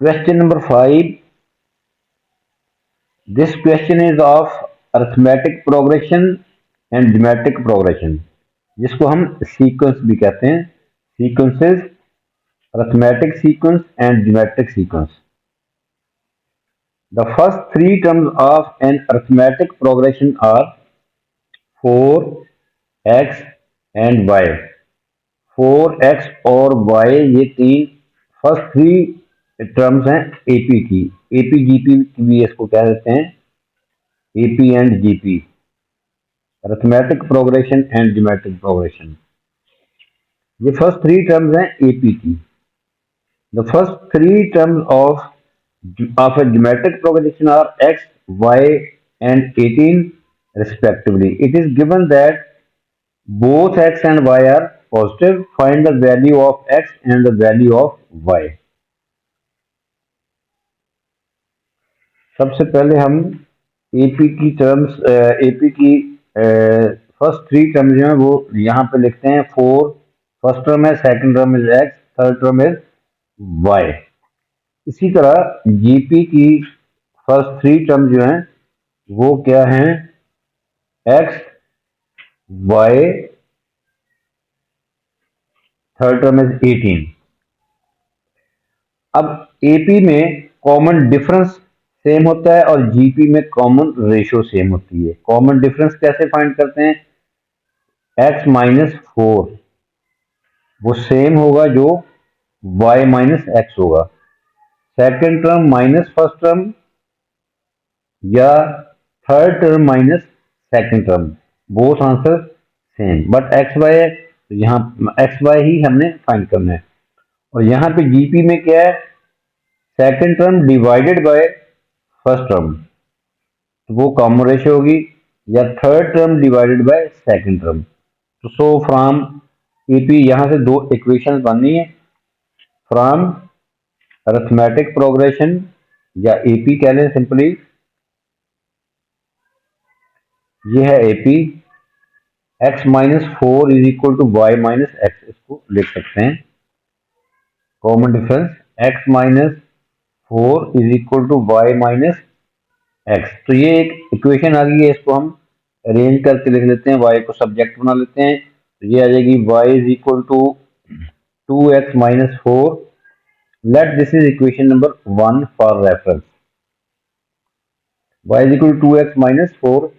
Question number 5. This question is of arithmetic progression and geometric progression, जिसको हम sequence भी कहते हैं. Sequences, arithmetic sequence and geometric sequence. The first three terms of an arithmetic progression are 4, x and y. 4x और y ये तीन first three terms हैं AP की. एपी जीपी भी इसको कह देते हैं. AP and GP, arithmetic progression and geometric progression. ये फर्स्ट थ्री टर्म्स हैं एपी की. The first three terms of a geometric progression are x, y and 18 respectively. It is given that both x and y are positive. Find the value of x and the value of y. सबसे पहले हम AP की terms, AP की first three terms जो हैं वो यहाँ पे लिखते हैं. 4 फर्स्ट टर्म है, second term is x, third term is y. इसी तरह जीपी की फर्स्ट थ्री टर्म जो हैं वो क्या हैं? x, y, third term is 18. अब एपी में कॉमन डिफरेंस सेम होता है और जीपी में कॉमन रेशियो सेम होती है. कॉमन डिफरेंस कैसे फाइंड करते हैं? x माइनस 4 वो सेम होगा जो y माइनस एक्स होगा. Second term minus first term या third term minus second term, both answer same. But X Y है तो यहाँ एक्स वाई ही हमने फाइंड करना है. और यहाँ पे जीपी में क्या है? Second term divided by first term, तो वो कॉमन रेशियो होगी, या third term divided by second term. तो सो फ्रॉम एपी यहाँ से दो इक्वेशन बननी है. फ्रॉम अरिथमेटिक प्रोग्रेशन या एपी कह लें सिंपली, ये है AP. x minus 4 is equal to y minus x, इसको लिख सकते हैं. Common difference x minus 4 is equal to y minus x. तो ये एक इक्वेशन आ गई है, इसको हम अरेंज करके लिख लेते हैं. y को सब्जेक्ट बना लेते हैं, तो ये आ जाएगी y is equal to 2x minus 4. Let this is equation number 1 for reference. y is equal to 2x minus 4,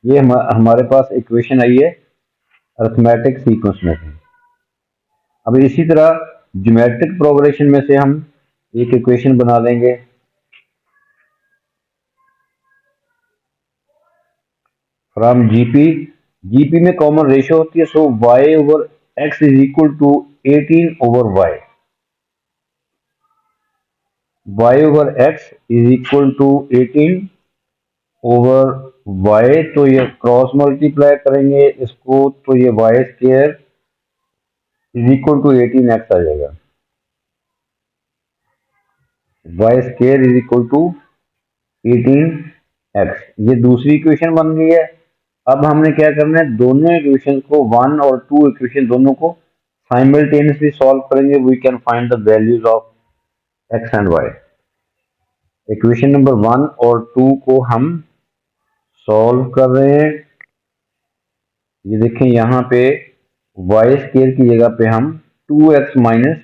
ये हमारे पास इक्वेशन आई है अरिथमेटिक सीक्वेंस में से. अब इसी तरह ज्योमेट्रिक प्रोग्रेशन में से हम एक इक्वेशन बना देंगे. फ्रॉम जीपी में कॉमन रेशियो होती है, so y over x is equal to 18 over y. y over x is equal to 18 over y. तो ये क्रॉस मल्टीप्लाई करेंगे इसको, तो ये y square is equal to 18x आ जाएगा. y square is equal to 18x. ये दूसरी इक्वेशन बन गई है. अब हमने क्या करना है? दोनों इक्वेशन को, 1 और 2 इक्वेशन दोनों को साइमल्टेनियसली सॉल्व करेंगे. We can find the values of x and y. Equation number 1 और 2 को हम सॉल्व कर रहे हैं. ये देखें, यहाँ पे y स्क्वायर की जगह पे हम 2x माइनस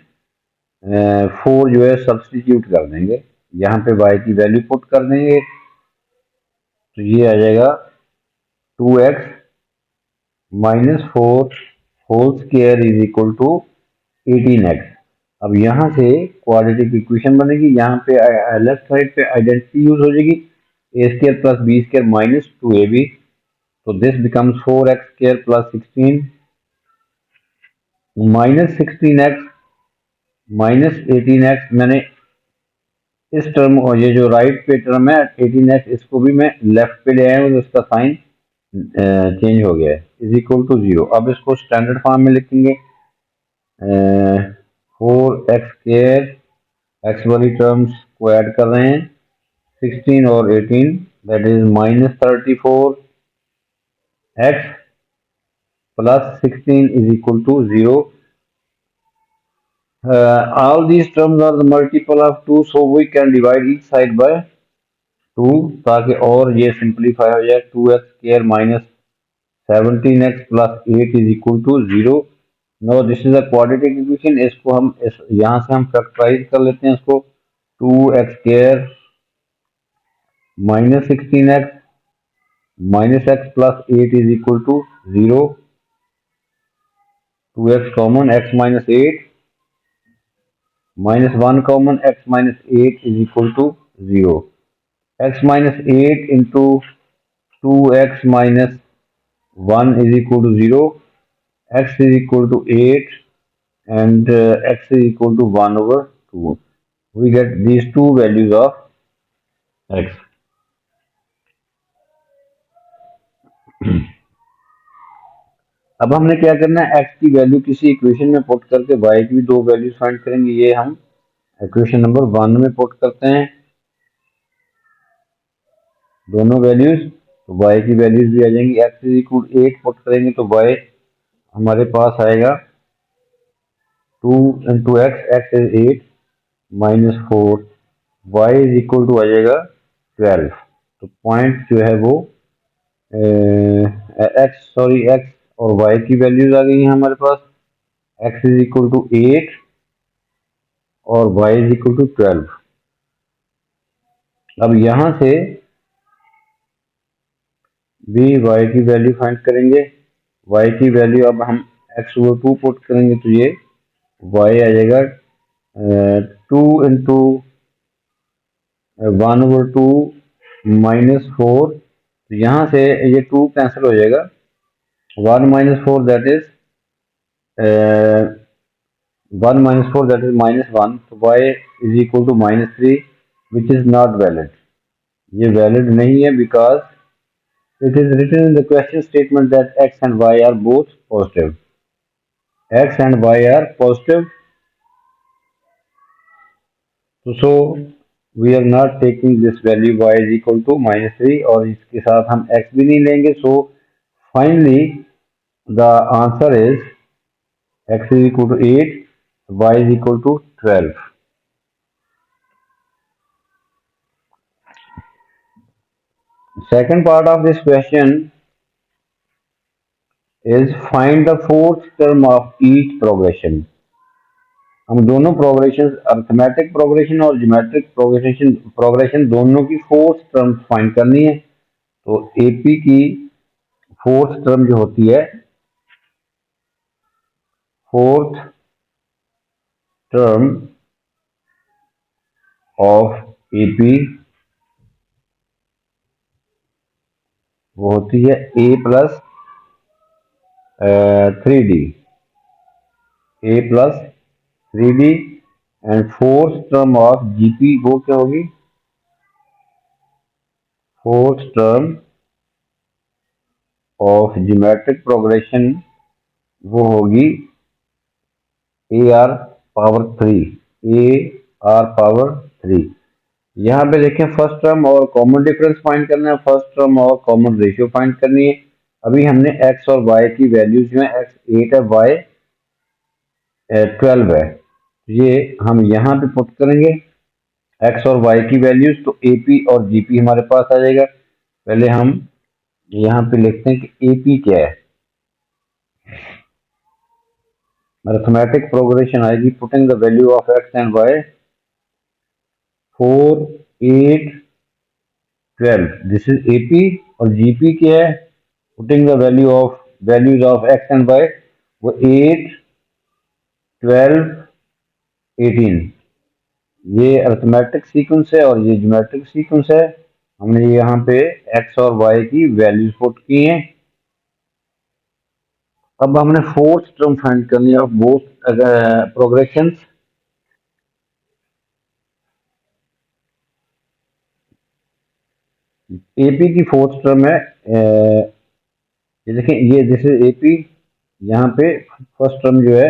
4 जो है सब्सटीट्यूट कर देंगे. यहाँ पे y की वैल्यू पुट कर देंगे, तो ये आ जाएगा 2x minus 4 whole square is equal to 18x. अब यहाँ से क्वाड्रेटिक इक्वेशन बनेगी. यहाँ पे लेफ्ट साइड पे आइडेंटिटी यूज हो जाएगी, a स्क्वायर प्लस b स्क्वायर माइनस 2ab. तो दिस बिकम्स 4x स्क्वायर plus 16 minus 16x minus 18x. मैंने इस टर्म और ये जो राइट पे टर्म है 18x, इसको भी मैं लेफ्ट पे ले आया हूँ, तो इसका साइन चेंज हो गया है, इज इक्वल टू 0. अब इसको स्टैंडर्ड फॉर्म में लिखेंगे. 4x स्क्वायर, एक्स वाली टर्म्स को ऐड कर रहे हैं, 16 और 18, that is minus 34x plus 16 is equal to 0. All these terms are the multiple of 2, so we can divide each side by 2 ताकि और ये सिंप्लीफाई हो जाए. 2x square minus 17x plus 8 is equal to 0. Now this is a quadratic equation. इसको हम यहाँ से हम फैक्टराइज कर लेते हैं इसको. 2x square minus 16x minus x plus 8 is equal to 0. 2x common, x minus 8 minus 1 common, x minus 8 is equal to 0. X minus 8 into 2x minus 1 is equal to 0. X is equal to 8 and x is equal to 1 over 2. We get these two values of x. अब हमने क्या करना है, x की value किसी equation में put करके y की भी दो वैल्यूज फाइंड करेंगे. ये हम इक्वेशन नंबर 1 में पुट करते हैं दोनों वैल्यूज, तो y की वैल्यूज भी आ जाएंगी. x इज इक्वल 8 पुट करेंगे तो y हमारे पास आएगा 2 into X is 8 minus 4, y is equal to आ जाएगा 12. तो पॉइंट जो है वो एक्स और y की वैल्यूज आ गई हैं हमारे पास. x इज इक्वल टू 8 और y इज इक्वल टू 12. अब यहां से भी y की वैल्यू फाइंड करेंगे. y की वैल्यू अब हम x ओवर 2 पुट करेंगे तो ये y आ जाएगा 2 इंटू 1 ओवर 2 माइनस 4. तो यहाँ से ये 2 कैंसिल हो जाएगा. 1 minus 4 that is 1 minus 4 that is minus 1. तो y इज इक्वल टू माइनस 3 विच इज नॉट वैलिड. ये वैलिड नहीं है because it is written in the question statement that x and y are both positive. X and y are positive. So we are not taking this value y is equal to minus 3 और इसके साथ हम x भी नहीं लेंगे. So finally the answer is x is equal to 8, y is equal to 12. Second part of this question is find the fourth term of each progression. हम दोनों progression, arithmetic progression और ज्योमेट्रिक प्रोग्रेशन दोनों की fourth term find करनी है. तो AP की fourth term जो होती है, फोर्थ टर्म ऑफ एपी वो होती है A plus 3d, A plus 3d. And fourth term of GP वो क्या होगी, fourth term of geometric progression वो होगी A R power 3, A R power 3. यहाँ पे देखें फर्स्ट टर्म और कॉमन डिफरेंस फाइंड करना है, फर्स्ट टर्म और कॉमन रेशियो फाइंड करनी है. अभी हमने x और y की वैल्यूज जो है, x 8 है, y 12 है, ये हम यहाँ पे पुट करेंगे x और y की वैल्यूज. तो AP और GP हमारे पास आ जाएगा. पहले हम यहाँ पे लिखते हैं कि AP क्या है. अरिथमेटिक प्रोग्रेशन आएगी putting the value of x and y 4, 8, 12. This is AP. और GP क्या है, putting the values of x and y वो 8, 12, 18. ये अरिथमेटिक सीक्वेंस है और ये ज्योमेट्रिक सीक्वेंस है. हमने यहाँ पे x और y की वैल्यूज पुट की हैं. अब हमने फोर्थ टर्म फाइंड करनी है ऑफ बोथ प्रोग्रेशंस. एपी की फोर्थ टर्म है, ये देखें, ये दिस इज एपी. यहाँ पे फर्स्ट टर्म जो है,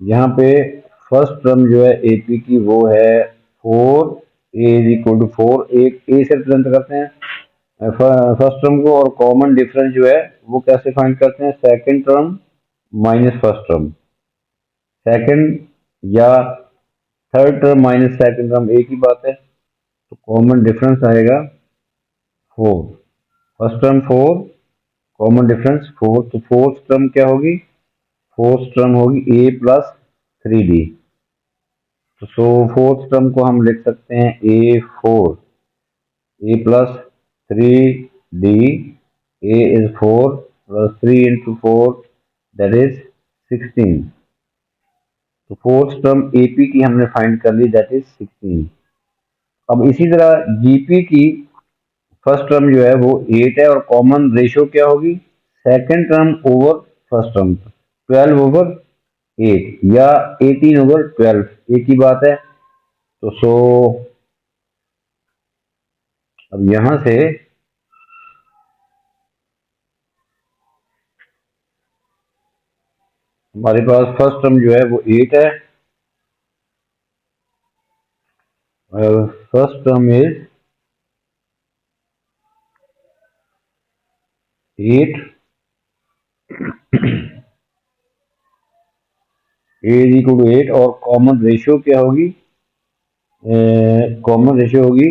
यहाँ पे फर्स्ट टर्म जो है एपी की वो है 4, ए इज इक्वल टू 4. एक ए से रिप्रेजेंट करते हैं फर्स्ट टर्म को और कॉमन डिफरेंस जो है वो कैसे फाइंड करते हैं, second term minus first term, second या third term minus second term एक ही बात है। तो कॉमन डिफरेंस आएगा 4, फर्स्ट टर्म 4, कॉमन डिफरेंस 4, तो फोर्थ टर्म क्या होगी, फोर्थ टर्म होगी a प्लस 3d। तो सो फोर्थ टर्म को हम लिख सकते हैं a plus 3d, a is 4 plus 3 into 4 that is 16। तो फोर्थ टर्म AP की हमने फाइंड कर ली, दैट इज 16। अब इसी तरह GP की फर्स्ट टर्म जो है वो 8 है और कॉमन रेशियो क्या होगी, second term over first term, 12 over 8 या 18 ओवर 12 एक ही बात है। तो सो अब यहां से हमारे पास फर्स्ट टर्म जो है वो 8 है, first term is 8, a is equal to 8 और कॉमन रेशियो क्या होगी, कॉमन रेशियो होगी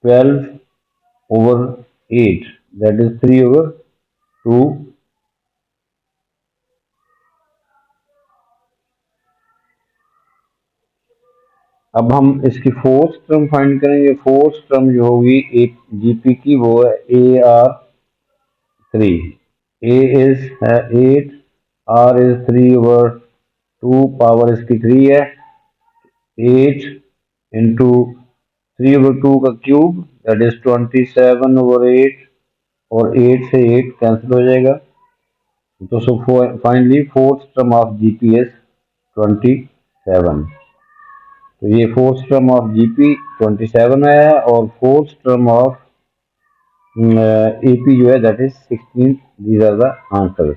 12 ओवर 8 दैट इज 3 ओवर 2। अब हम इसकी फोर्थ टर्म फाइंड करेंगे, फोर्थ टर्म जो होगी एक GP की वो है AR3, A is 8, R is 3 over 2, power इसकी 3 है, 8 इंटू 3 ओवर 2 का क्यूब दैट इज 27 ओवर 8, और 8 से 8 कैंसिल हो जाएगा। तो so finally fourth term of GP is 27। तो ये फोर्थ टर्म ऑफ GP 27 आया है और फोर्थ टर्म ऑफ AP जो है that is 16। These are the answer.